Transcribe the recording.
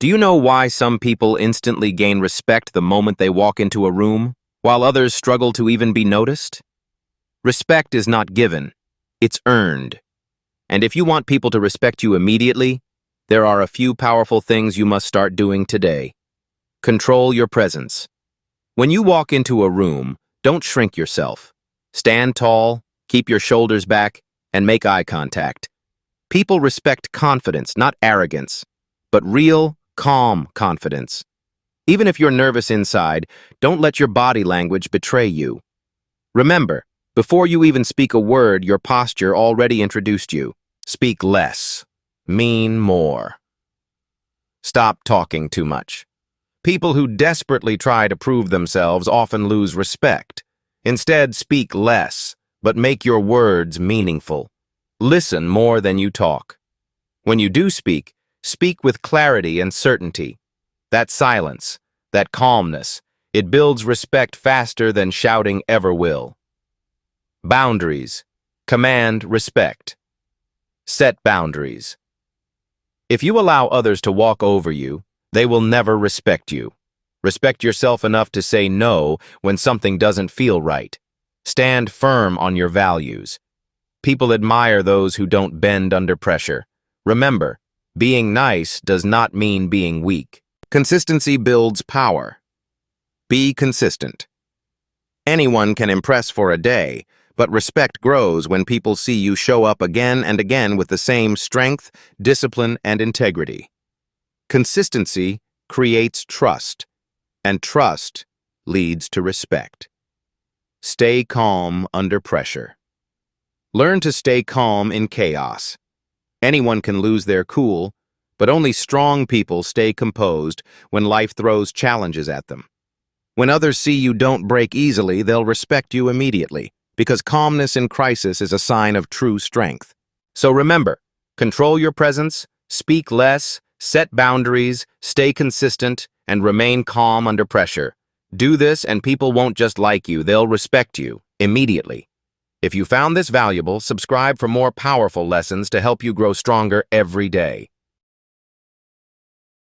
Do you know why some people instantly gain respect the moment they walk into a room, while others struggle to even be noticed? Respect is not given, it's earned. And if you want people to respect you immediately, there are a few powerful things you must start doing today. Control your presence. When you walk into a room, don't shrink yourself. Stand tall, keep your shoulders back, and make eye contact. People respect confidence, not arrogance, but real, calm confidence. Even if you're nervous inside, don't let your body language betray you. Remember, before you even speak a word, your posture already introduced you. Speak less. Mean more. Stop talking too much. People who desperately try to prove themselves often lose respect. Instead, speak less, but make your words meaningful. Listen more than you talk. When you do speak, speak with clarity and certainty. That silence, that calmness, it builds respect faster than shouting ever will. Boundaries. Command respect. Set boundaries. If you allow others to walk over you, they will never respect you. Respect yourself enough to say no when something doesn't feel right. Stand firm on your values. People admire those who don't bend under pressure. Remember, being nice does not mean being weak. Consistency builds power. Be consistent. Anyone can impress for a day, but respect grows when people see you show up again and again with the same strength, discipline, and integrity. Consistency creates trust, and trust leads to respect. Stay calm under pressure. Learn to stay calm in chaos. Anyone can lose their cool, but only strong people stay composed when life throws challenges at them. When others see you don't break easily, they'll respect you immediately, because calmness in crisis is a sign of true strength. So remember, control your presence, speak less, set boundaries, stay consistent, and remain calm under pressure. Do this and people won't just like you, they'll respect you immediately. If you found this valuable, subscribe for more powerful lessons to help you grow stronger every day.